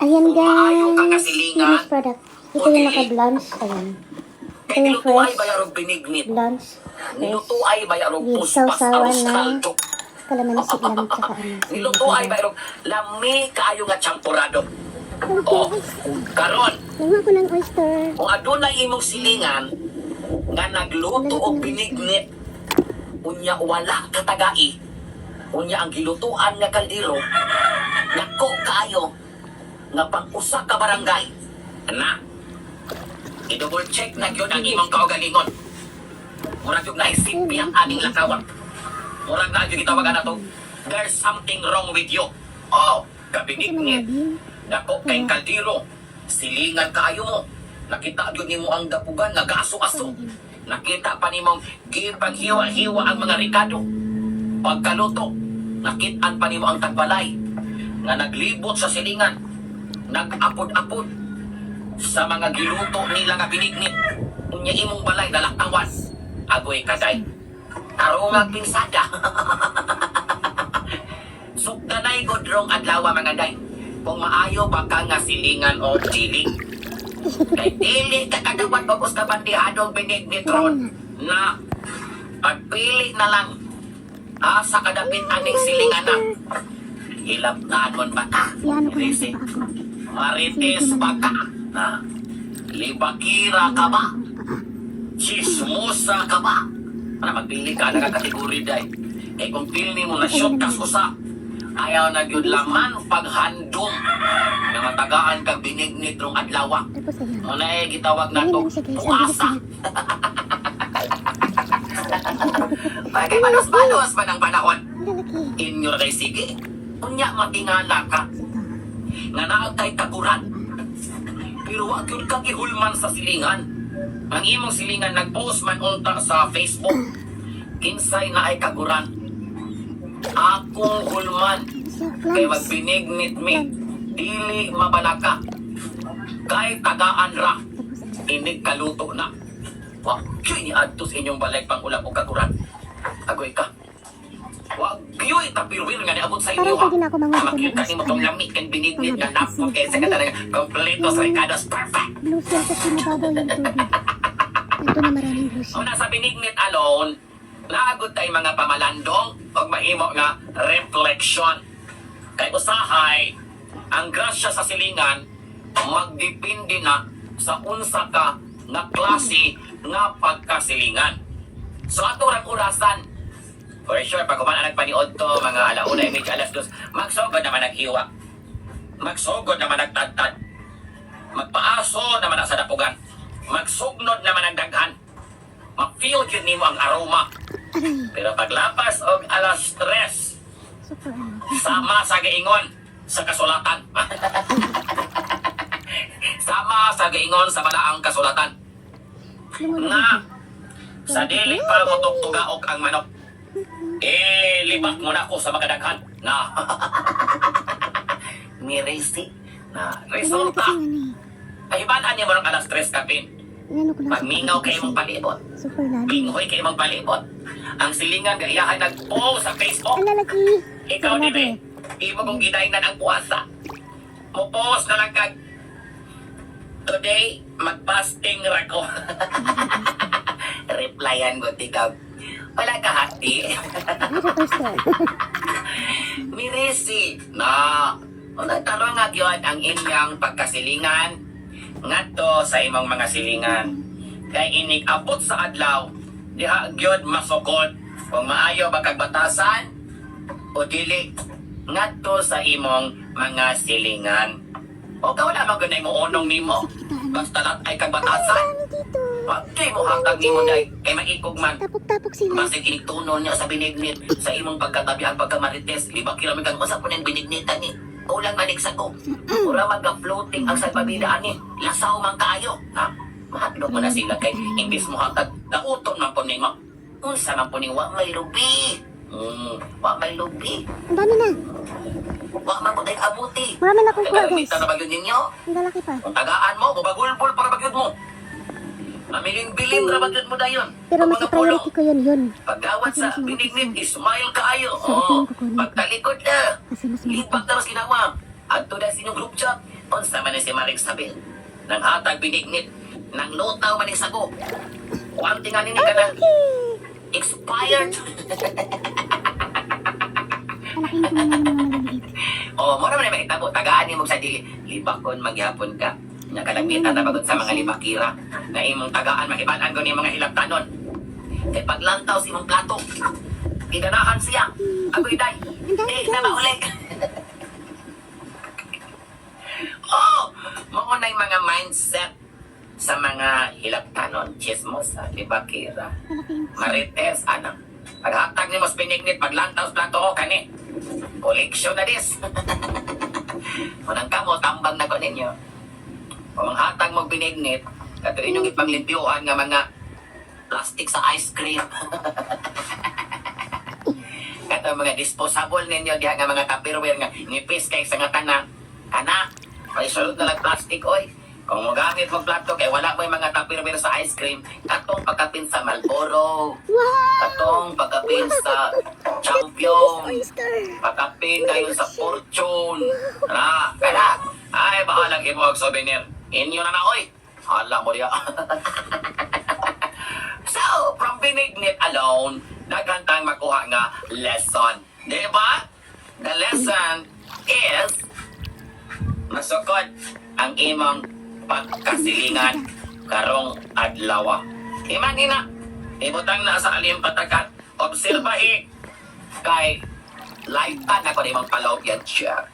Ayan Kung maayo ka guys, kasilingan, finished product. Ito yung naka-blanch. Ayan. Ito yung nilutuay fresh ba yarong binignit? blanch. Fresh. Nilutuay ba yarong With puspas sausawan aros na kaldo? kalamansi lang tsaka ano. Nilutuay ba yarong lami kaayo nga champurado? Oh, karon, Lama ko ng oyster. kung adunay imong silingan nga nagluto o binignit, unya wala katagai, unya ang gilutuan nga kaldero, nako kaayo nga pang-usa ka barangay. Na, i-double check na yun ang imong kaugalingon. Murag yung naisipi ang aming lakawan. Murag na yung gitawagan na to, there's something wrong with you. Oh, kabinig-nit. Dako kay kaldero, silingan kaayo mo. Nakita yun ni mo ang dapugan, nag-aso-aso. Nakita pa ni mong gipaghiwa-hiwa ang mga rikado. Pagkaluto, nakitaan pa ni mo ang tagbalay nga naglibot sa silingan, nag-apod-apod sa mga giluto nila nga binignit. Unya imong balay nalakawan. Agoy kaday. Tarungag pinsada. Sugdanay godrong adlaw mga day. Kung maayo ba ka nga silingan o chili. Kay dili ka kadawat bagos ka bandihadong binignit ron na pagpili na lang asa kadapit aning silingan na. Hilaptanon ba ka? Yan ko Risi. na ako. Marites ba ka? Na, libakira ka ba? Chismosa ka ba? Para magpili ka na kategori day. Eh kung pili mo na shoot kas usa, ayaw na yun laman paghandong na matagaan kag binignit rong adlawa. Tapos ayan. Muna eh gitawag na to, Ganyan lang siya guys. puasa. Pagkay balos-balos pa ng panahon. Ang lalaki. Inyo kay sige. Unya matingala ka. Nga naag kay kakuran. Pero wag yun kang ihulman sa silingan. Ang imong silingan nag-post man unta sa Facebook. Kinsay na ay kakuran. Akong hulman. Siya, Kay plants. magbinignit mi. Dili mabalaka. Kay tagaan ra. Tapos Inig kaluto na. Wag yun iadto sa inyong balay pang ulam o kakuran. Agoy ka. Wag yun itapiruin nga niabot sa inyo parang ha. pwede na ako manguha Makita ni mo tong lamig kang binignit nga napon kay sa katalaga. Completos Ricardo's perfect. blue shell kasi mababaw yung tubig. Ito na maraming blue shell. Kung nasa binignit alone, lagot tay mga pamalandong o mahimo nga reflection. Kay usahay, ang grasya sa silingan, magdepende na sa unsa ka nga klase nga pagkasilingan. So ato rang orasan, for sure, pag kumananag paniod to, mga alauna, medyo alas dos, magsugod naman naghiwa. Magsugod naman nagtadtad. Magpaaso naman ang sa dapugan. Magsugnod naman ang daghan. Ma-feel yun nimo ang aroma. Pero paglapas og alas 3, Super ano. sama sa giingon sa kasulatan. Sama sa giingon sa balaang kasulatan. Na sa dili pa mo tugtugaok ang manok. Libak mo na ako sa makadaghan. Na mirisi na resulta. Ay ibaan niya mo ng alas 3 kapin. Inano ko lang. Magmingaw kayo mong palibot. Super lalo. Pingoy kayo mong palibot. Ang silingan gayahan nag-post sa Facebook. Ang lalaki. Ikaw di ba? Imo kong gidainan ang puwasa. Mo-post na lang kag today, mag-fasting ra ko. Replyan ko, ikaw. Wala ka hati. Ay, sa oyster. Mirisi na nagtarong nga yun ang inyang pagkasilingan ngadto sa imong mga silingan. Kay inig abot sa adlaw, diha gyud masukod kung maayo ba kag batasan o dili ngadto sa imong mga silingan. O ka wala man gunay mo unong nimo. Basta lat ay kag batasan. Dami dito. Pagkay mo hatag nimo day kay maikog man. Tapok-tapok sila. Basta inigtunon niya sa binignit sa imong pagkatabihan pagkamarites. Liba kila kang usap po ng binignitan ni. Ulang maniksa ko. Ura magka-floating ang salbabida ani. Lasaw man kaayo. Ha? Mahadlok mo na sila kay imbis mo hatag. Nauton man po nimo. Unsa man po ni wa may lubi. Wa may lubi. Ang dami na. Wa man po tayo abuti. Marami na akong kuha guys. Kaya na bagyod ninyo. Ang lalaki pa. Kung tagaan mo, mabagulpul para bagyod mo. Mamiling-biling ra bagyod mo dayon. Pero Kung mas mga pulo, priority ko yun. pagdawat sa binignit, smile kaayo. So, ito yung kukunin ko. Pagtalikod na. Kasi mas malaki. Lipat na mas ginawa. Adto na sa inyong group chat. On Unsa man ni si Maring Sabel. Nang hatag binignit. Nang lutaw man ni sago. Kuang tingan ni ka na. Expired. Palaki yung mga maliliit. O, mura man na makitabo. Tagaan ni mo sa dili. Libakon, maghapon ka. Nakalagmitan na pagod sa mga libakira. Na imong tagaan, makibanan ko ni mga hilabtanon. Kay paglantaw sa imong plato. Gidanahan siya. Agoy day. Di na maulik. Oh, maunay mga mindset sa mga hilabtanon. Chismosa, libakira. Palaki yung Marites, anang. Paghatag ni mas pinignit, paglantaw sa plato ko, kani. Koleksyon na dis. Munang kamo, tambang na ko ninyo. Kung manghatag mo binignit, kato inyong ipanglimpyuan nga mga plastic sa ice cream. Kato mga disposable ninyo, diha nga mga tupperware nga nipis kay sa nga tanan. Kana, may sulod na lang plastic, oy. Kung mo gamit mo plato kay wala mo yung mga tupperware sa ice cream, katong pagkapin sa Marlboro, katong pagkapin sa Champion, oyster. pagkapin kayo sa Fortune. Kana, ay bahalang imo og souvenir. Inyo na na, oy. Hala mo diya. So, from binignit alone, nagantang makuha nga lesson. Di ba? The lesson is masukot ang imong pagkasilingan karong adlaw. Imanina, ibutang na sa alim patakat, obserbahi kay lifetime ako ni mong palawyan siya.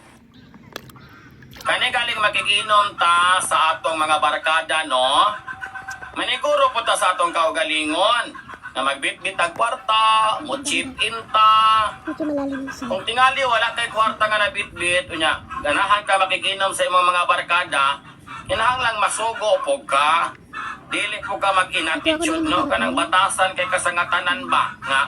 Kani galing makikinom ta sa atong mga barkada, no? Maniguro po ta sa atong kaugalingon na magbitbit ang kwarta, mo chip in ta. Medyo malalim yung sand. Kung tingali wala kay kwarta nga nabitbit, unya, ganahan ka makikinom sa imong mga barkada, kinahanglang masugo po ka. Dili po ka mag-inattitude, no? Kanang batasan kay kasangatanan ba? Nga,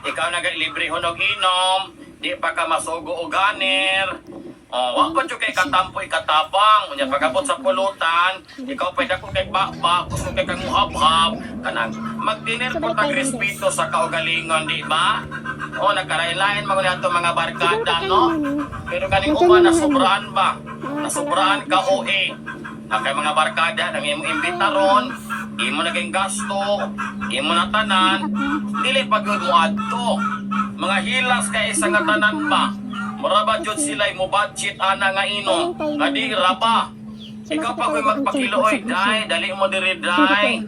ikaw nag-libre hunog inom, di pa ka masugo o ganir. Wag pa kay katampoy katapang. Unya pagabot sa pulutan, ikaw pwede ko kay bakbak, gusto kay kang muhabhab, kanang magdinner po ta krispito sa kaugalingon, di ba? Nagkarain-lain mga ato mga barkada, no? Pero kaning uban nasubraan ba? Nasubraan ka OA. Kay mga barkada nang imong imbita ron, imo naging gasto, imo na tanan, dili pa gyud mo adto. Mga hilas kay isa nga tanan ba? Muraba jud sila mo budget ana nga inom. Nga di raba. Ikaw pa ko'y magpakiloy, day. Dali mo diri, day.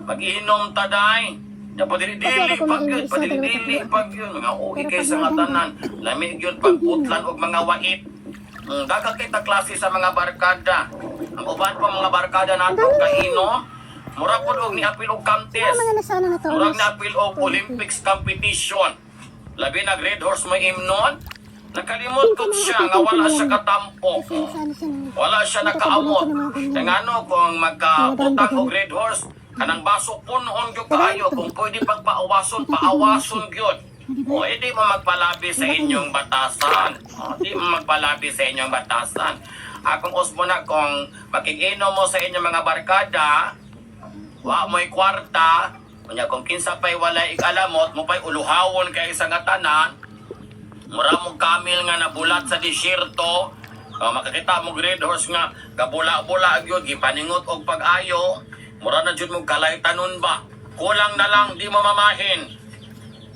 Mag-inom ta, day. Dapat dili pag yun. Padili pag yun. Mga uwi kay sa nga tanan. Lamig yun pagputlan og mga wait. Gagakita klase sa mga barkada. Ang uban pa mga barkada nato kainom. Mura po og niapil og contest. Mga nasa ano na to. Murag niapil og Olympics competition. Labi nag Red Horse may imnon. Nakalimot ko siya nga wala siya katampo. Ano siya ng... Wala siya nakaamot. Tengano kung magkautang og Red Horse, kanang baso punon gyud kaayo. Kung pwede pang paawason, paawason gyud. Di mo magpalabi sa inyong batasan. Di mo magpalabi sa inyong batasan. Akong usbo na kung makikinom mo sa inyong mga barkada, wa mo'y kwarta, kunya kung kinsa pa'y wala ikalamot, mo pa'y uluhawon kay isa nga tanan, mura mong kamil nga nabulat sa disyerto, makakita mo Red Horse nga, gabula-bula gyud gipaningot og pag-ayo, mura na jud mo kalay tanon ba, kulang na lang, di mo mamahin,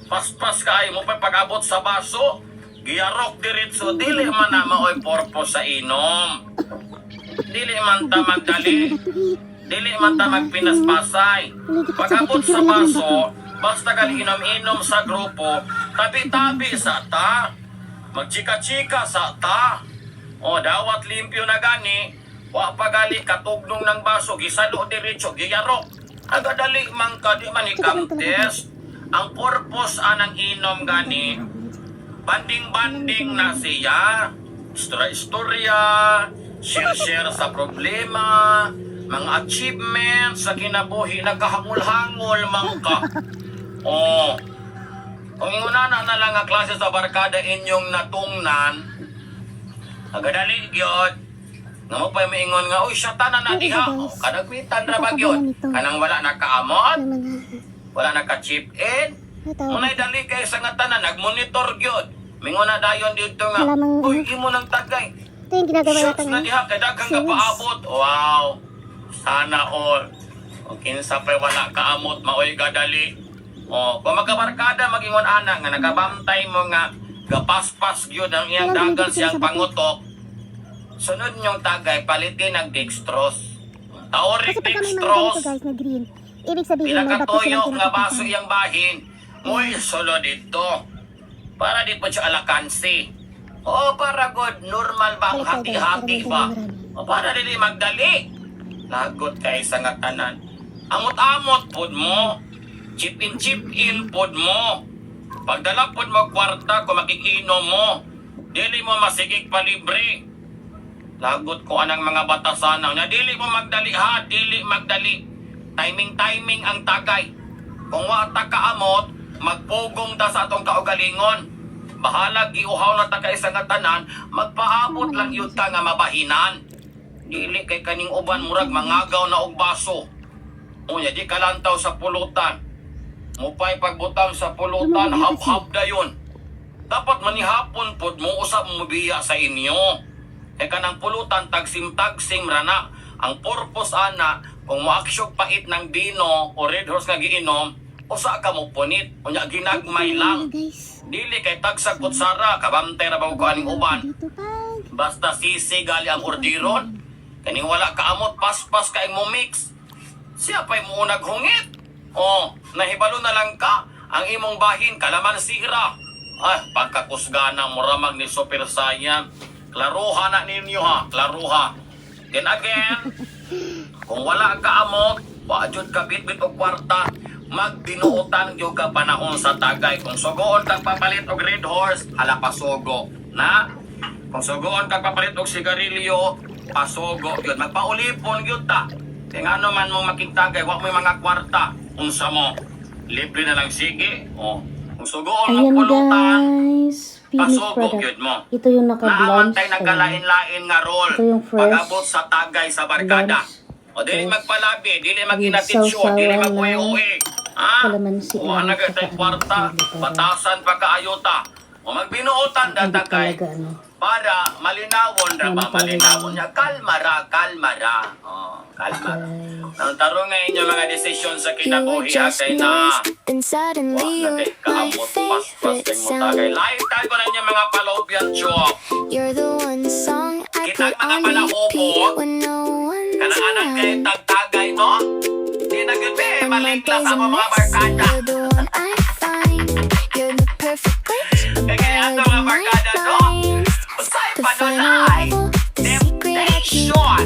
paspas ka ay mo pa'y pag-abot sa baso, giyarok diretso, dili man na maoy purpose sa inom, dili man ta magdali, dili man ta magpinaspasay. Pag-abot sa baso, basta ka inom-inom sa grupo, tabi-tabi sa ta. Magchika-chika sa ta. Dawat limpyo na gani, wa pagali katugnong ng baso, gisalo diretso, giyarok. Agadali man ka, di man ikamtes. Ang purpose anang inom gani, banding-banding na siya. Istorya, share-share sa problema, mga achievements sa kinabuhi, nagkahangol-hangol man ka. Kung ingunana na lang ang klase sa barkada inyong natungnan, agadali gyud. Nga mo pa maingon nga, uy, siya tanan na diha. Kadagwitan ra ba gyud? Kanang wala nakaamot, wala naka-chip in. Munay dali kay sa nga tanan, nagmonitor gyud. Mingon na dayon dito nga, uy, imo nang tagay. Ito yung ginagawa Shucks natin na ngayon. diha, kay daghang Serious. kapaabot. Wow. Sana all. O kinsa pa wala kaamot, maoy gadali. O, kung magkabarkada, magingon ana, nga nagabantay mo nga, gapaspas yun ang iyang dagan siyang pangutok. Sunod niyong tagay, palitin ang dextrose. Taorik Kasi pagka may mga dextrose. ganito guys na green, ibig sabihin may bato Pinakatoyo silang nga baso pinapapasang. iyang bahin. Muy solo dito. Para di po siya alakansi. O para good, normal ba ang Balik tayo, guys, hati-hati para ba? may marami. O para dili magdali. Lagot kay sa nga tanan. Amot-amot pod mo. Chip-in pod mo. Pagdala pod mo kwarta kung makikinom mo. Dili mo masigig palibre. Lagot ko anang mga batasan na dili mo magdali ha, dili magdali. Timing ang tagay. Kung wata kaamot, magpugong ta sa atong kaugalingon. Bahala giuhaw na ta kay sa nga tanan, magpaabot lang yun ta nga mabahinan. Dili kay kaning uban murag mangagaw na og baso. Unya di kalantaw sa pulutan. Mupay pagbutang sa pulutan, hap-hap dayon. Dapat manihapon pod mo usab mo biya sa inyo. Kay kanang pulutan tagsim-tagsim rana. Ang purpose ana kung moaksyog pait ng bino o red horse nga giinom, usa ka mo punit. Unya ginagmay lang. Guys. Dili kay tagsag kutsara, kabantay ra ba ko aning uban. Dito pag. Basta sisi gali ang ordiron. Kaning wala kaamot, paspas ka mo mix. Siya pa'y mo naghungit. O, nahibalo na lang ka. Ang imong bahin, kalaman sira. Ay, pagkakusgana mo ramag ni Super Saiyan. Klaruha na ninyo ha, klaruha. Then again, kung wala ka amot, wadyod ka bitbit o kwarta, magdinuotan yung ka panahon sa tagay. Kung sugoon kang papalit og red horse, hala pasugo. Na? Kung sugoon kang papalit og sigarilyo, pasugo yun. Magpaulipon yun ta. Kaya nga naman mong makintagay, wak mo yung mga kwarta. Unsa mo, libre na lang sige. O, kung sugoon mo Ayan pulutan, guys, finished pasugo product. yun mo. Ito yung naka-blanch. Naamantay nagkalain-lain nga roll. Ito yung fresh Pag-abot sa tagay sa barkada. blanch. O dili Yes. magpalabi, dili With maginatitsyon, dili sausawan mag-uwi-uwi. Ha? kalamansi O lang, anagay tsaka tayo kwarta, sili para- patasan pagkaayota. O magbinuotan Hindi datagay. talaga ano. Para malinawon ra ba, Ano talaga malinawon yun? niya. Kalmara. O, kalmara. Guys. Ang tarong ngayon yung mga desisyon sa You were kinabuhi just kay na. noise, and suddenly Wala you're kay my kaamot, paspas favorite kay mo tagay. sound. Lifetime ko na niya mga palopyan chok. You're the one song I Kita put mga on palahobo. repeat when no one's Kanaanan kay around. tagtagay, no? Di na gud On my maligla days sa a mga mess, barkada. you're the one I find. You're the perfect glitch, a Kaya ato bug mga in my barkada, no? mind. Usay The pa nun final ay level, the secret I keep. temptation.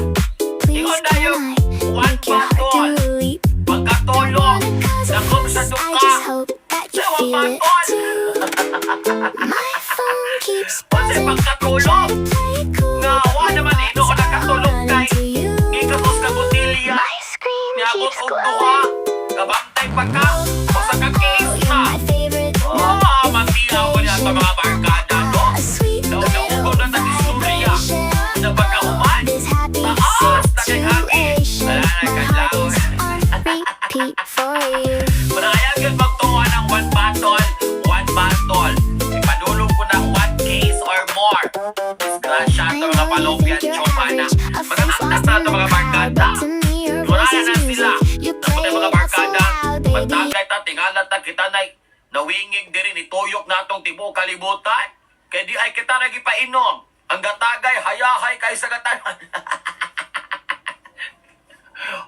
Please Ingon na can yung I one make your heart button. do a leap? Pagkatulog, dakog sa I duka. just hope that you Sawa feel it pagkon. too. My phone keeps Kasi buzzing. pagkatulog, Play it cool, nga wa but naman ino ko nakatulog I kay. run into you. Gikapos ka butilya. My screen Niabot keeps og duha. glowing. Kabantay pa ka. O sa kakis You're na. my favorite Oh, matiyaw ko niya sa mga barkada, no? A sweet Daw little ko na nag-istorya. vibration. Sa pagkahuman. This happy Taas, naging-hagi. situation. Wala na My kang heart laon. is on repeat for you. Manayag yun magtuwa ng one battle. Ipadulong ko ng one case or more. Disgrasya sa mga palopyan, chomana. Mga aktas na ito mga barkada. Wala na sila. Tapos na mga barkada. Pagtagay ta, tingalan ta kita na nawingig diri ni tuyok na itong tibo kalibutan. Kaya di ay kita nagipainom. Ang gatagay, hayahay kay sa gatanan.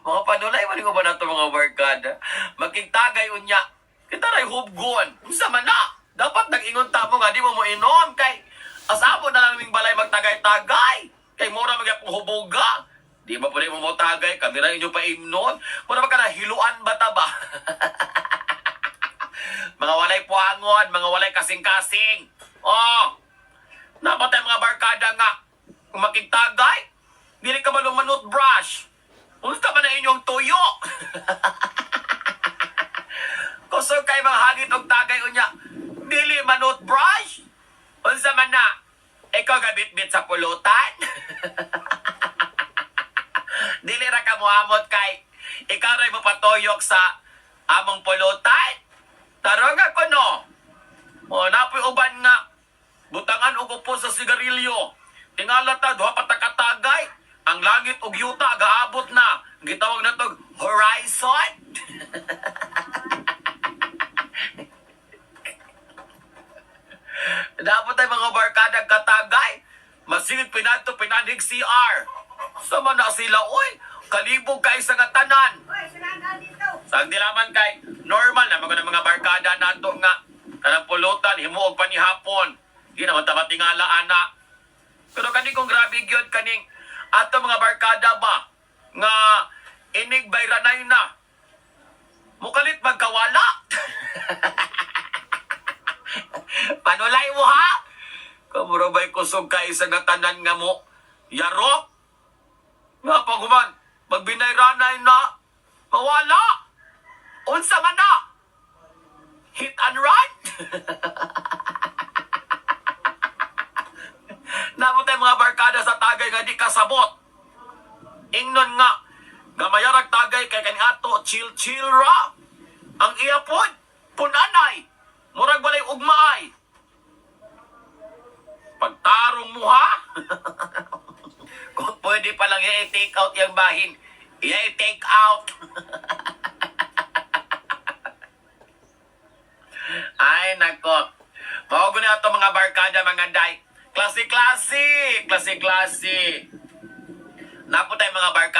Mga panulay, mali ko ba na ito mga barkada? Magkintagay unya. Kita rin hubgon. Unsa man na? Dapat nag-ingon tamo nga, di mo mo inom. Kay asabo na lang naming balay magtagay-tagay. Kay mura magyapong hubuga. Di ba po mo mo tagay? Kami rin inyo pa imnon. Mura ba ka na hiluan ba ta ba? Mga walay puangon, mga walay kasing-kasing. Oh, napatay mga barkada nga. Kung makintagay, dili ka ba lumanot brush? Unsa ba na inyong tuyo? Kusog kay mga hagit og tagay unya. Dili manot brush? Unsa man na? Ikaw gabit-bit sa pulutan? Dili ra ka moamot kay ikaw ray mo patuyok sa among pulutan? Tarong ako no. O napoy uban nga butangan og upo sa sigarilyo. Tingala ta, duha patakatagay. Ang langit ug yuta, gaabot na. Gitawag na to horizon. Dapat ay mga barkadang katagay. Masigit pinato pinanig CR. Sama na sila, oy. Kalibog kay sa nga tanan. Sa dilaman kay normal na mga barkada nato nga kanang pulutan himuog pa ni hapon. Di naman tama tingala ana. Pero kani kong grabe gyud kaning ato mga barkada ba nga inig bayranay na. Mukalit magkawala. Panulay mo ha? Kamuro ba'y kusog ka isa nga tanan nga mo? Yarok? Nga paguman, magbinayranay na. Mawala! Unsa man na? Hit and run? Namo tayo mga barkada sa tagay nga di kasabot. Ingnon nga, gamayarag tagay kay kani ato chill ra. Ang iya pod, punanay. Murag balay ugmaay. Pagtarong mo ha? Kung pwede palang i-take out yung bahin, i-take out. Ay, nako. Mawago na ito mga barkada, mga day. Klase-klase. Klase-klase. Napo tayo mga barkada.